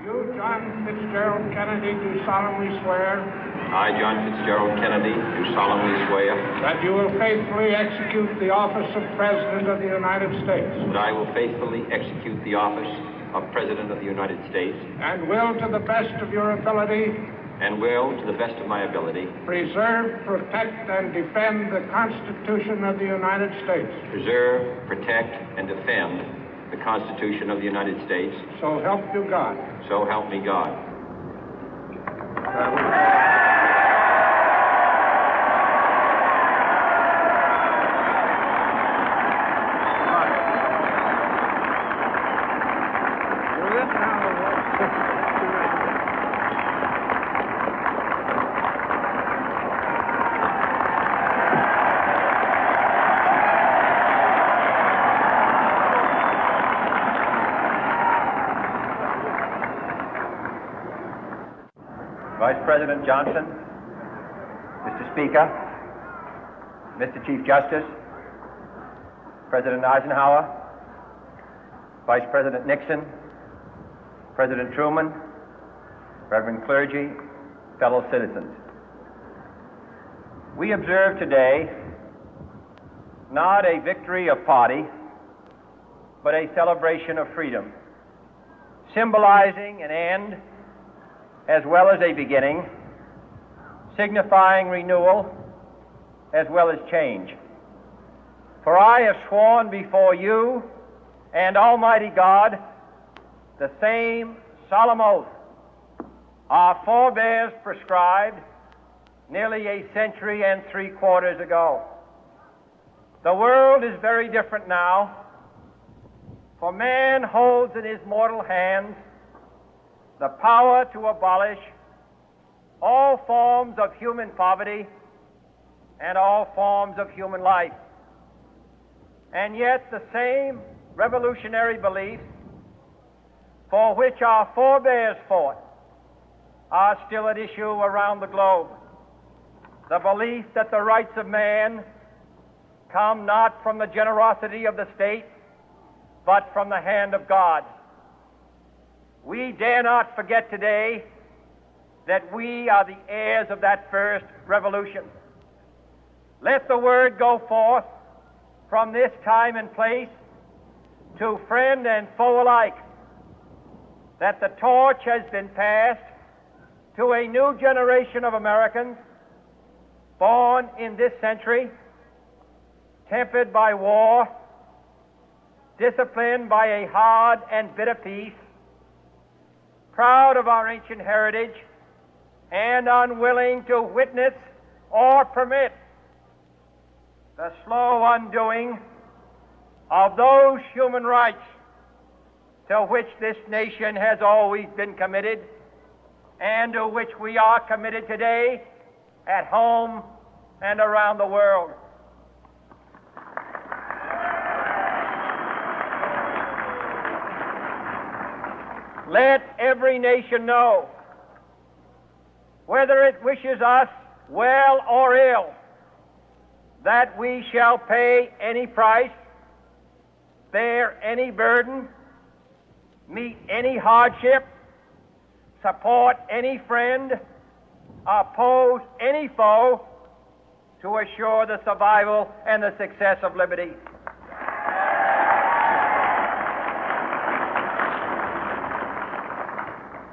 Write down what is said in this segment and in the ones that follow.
You, John Fitzgerald Kennedy, do solemnly swear I, John Fitzgerald Kennedy, do solemnly swear that you will faithfully execute the office of President of the United States that I will faithfully execute the office of President of the United States and will, to the best of your ability, and will, to the best of my ability, preserve, protect, and defend the Constitution of the United States. preserve, protect, and defend the Constitution of the United States. So help you God. So help me God. Vice President Johnson, Mr. Speaker, Mr. Chief Justice, President Eisenhower, Vice President Nixon, President Truman, Reverend clergy, fellow citizens. We observe today not a victory of party, but a celebration of freedom, symbolizing an end as well as a beginning, signifying renewal as well as change. For I have sworn before you and Almighty God the same solemn oath our forebears prescribed nearly a century and 3/4 ago. The world is very different now, for man holds in his mortal hands the power to abolish all forms of human poverty and all forms of human life. And yet the same revolutionary beliefs for which our forebears fought are still at issue around the globe. The belief that the rights of man come not from the generosity of the state, but from the hand of God. We dare not forget today that we are the heirs of that first revolution. Let the word go forth from this time and place to friend and foe alike that the torch has been passed to a new generation of Americans born in this century, tempered by war, disciplined by a hard and bitter peace, proud of our ancient heritage, and unwilling to witness or permit the slow undoing of those human rights to which this nation has always been committed and to which we are committed today at home and around the world. Let every nation know, whether it wishes us well or ill, that we shall pay any price, bear any burden, meet any hardship, support any friend, oppose any foe to assure the survival and the success of liberty.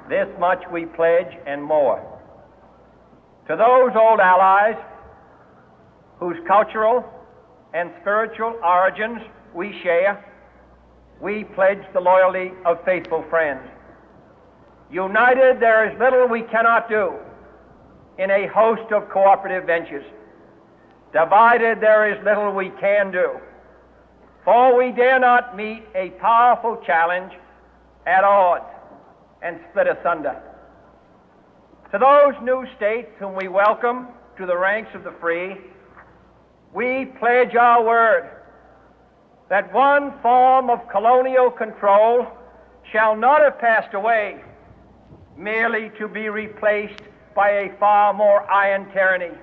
This much we pledge and more. To those old allies whose cultural and spiritual origins we share, we pledge the loyalty of faithful friends. United, there is little we cannot do in a host of cooperative ventures. Divided, there is little we can do, for we dare not meet a powerful challenge at odds and split asunder. To those new states whom we welcome to the ranks of the free, we pledge our word that one form of colonial control shall not have passed away, merely to be replaced by a far more iron tyranny.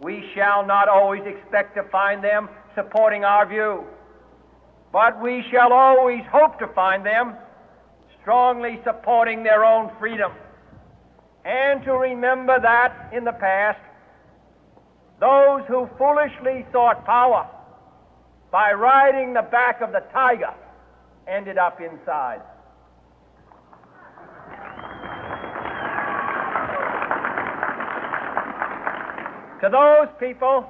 We shall not always expect to find them supporting our view, but we shall always hope to find them strongly supporting their own freedom, and to remember that in the past, those who foolishly sought power by riding the back of the tiger ended up inside. To those people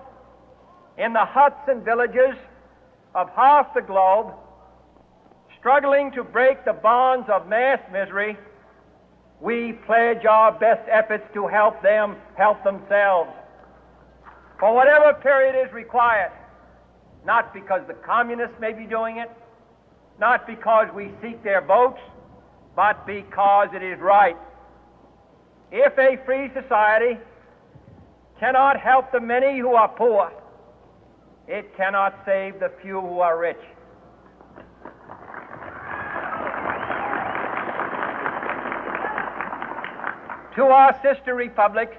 in the huts and villages of half the globe struggling to break the bonds of mass misery, we pledge our best efforts to help them help themselves for whatever period is required, not because the communists may be doing it, not because we seek their votes, but because it is right. If a free society cannot help the many who are poor, it cannot save the few who are rich. To our sister republics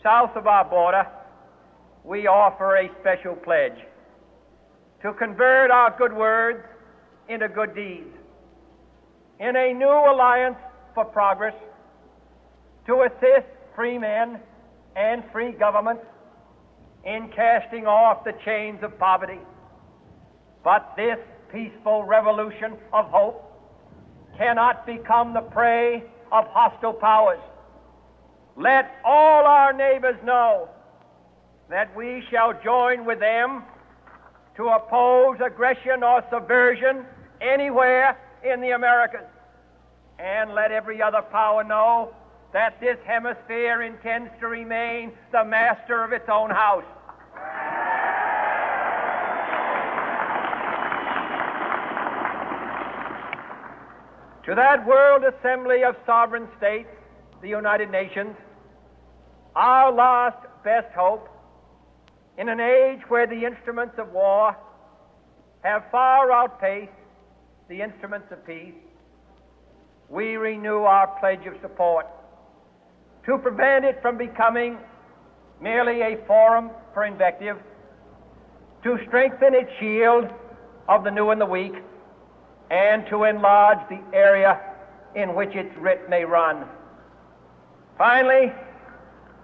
south of our border, we offer a special pledge to convert our good words into good deeds, in a new alliance for progress, to assist free men and free governments in casting off the chains of poverty. But this peaceful revolution of hope cannot become the prey of hostile powers. Let all our neighbors know that we shall join with them to oppose aggression or subversion anywhere in the Americas. And let every other power know that this hemisphere intends to remain the master of its own house. To that World Assembly of Sovereign States, the United Nations, our last best hope, in an age where the instruments of war have far outpaced the instruments of peace, we renew our pledge of support to prevent it from becoming merely a forum for invective, to strengthen its shield of the new and the weak, and to enlarge the area in which its writ may run. Finally,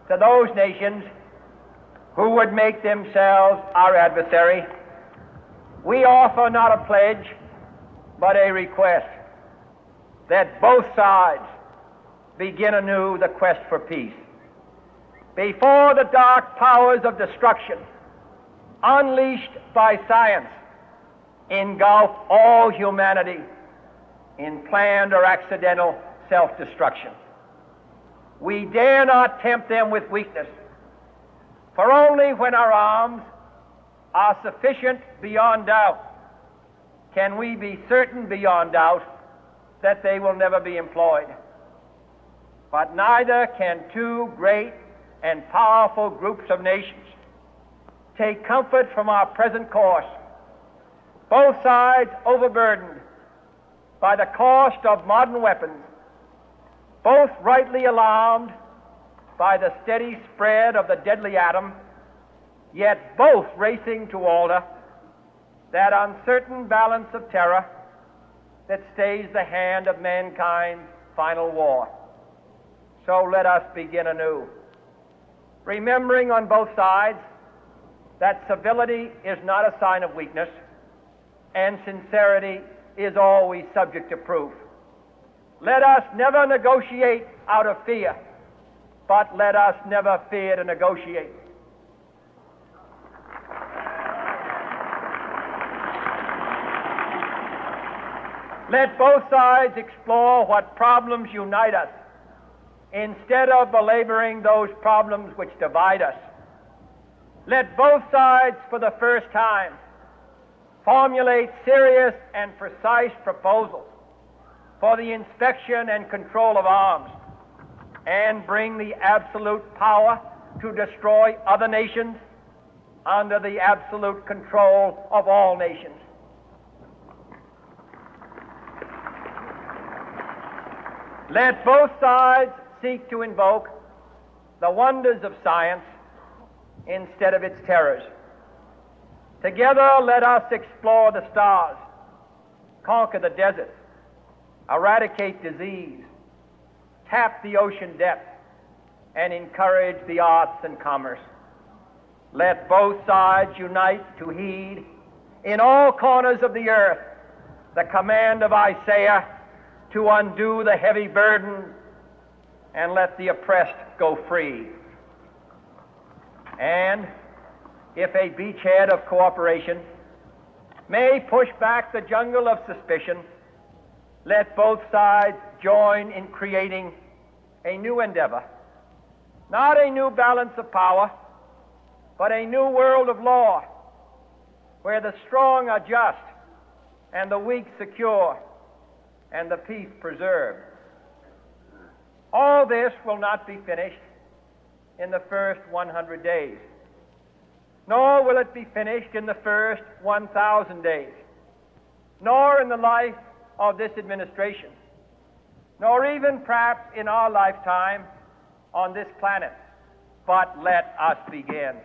to those nations who would make themselves our adversary, we offer not a pledge, but a request that both sides begin anew the quest for peace. Before the dark powers of destruction, unleashed by science, engulf all humanity in planned or accidental self-destruction, we dare not tempt them with weakness, for only when our arms are sufficient beyond doubt can we be certain beyond doubt that they will never be employed. But neither can two great and powerful groups of nations take comfort from our present course, both sides overburdened by the cost of modern weapons, both rightly alarmed by the steady spread of the deadly atom, yet both racing to alter that uncertain balance of terror that stays the hand of mankind's final war. So let us begin anew, remembering on both sides that civility is not a sign of weakness, and sincerity is always subject to proof. Let us never negotiate out of fear, but let us never fear to negotiate. Let both sides explore what problems unite us, instead of belaboring those problems which divide us. Let both sides, for the first time, formulate serious and precise proposals for the inspection and control of arms, and bring the absolute power to destroy other nations under the absolute control of all nations. Let both sides seek to invoke the wonders of science instead of its terrors. Together, let us explore the stars, conquer the deserts, eradicate disease, tap the ocean depth, and encourage the arts and commerce. Let both sides unite to heed in all corners of the earth the command of Isaiah to undo the heavy burden and let the oppressed go free. And if a beachhead of cooperation may push back the jungle of suspicion, let both sides join in creating a new endeavor, not a new balance of power, but a new world of law, where the strong are just and the weak secure and the peace preserved. All this will not be finished in the first 100 days, nor will it be finished in the first 1,000 days, nor in the life of this administration, nor even perhaps in our lifetime on this planet. But let us begin.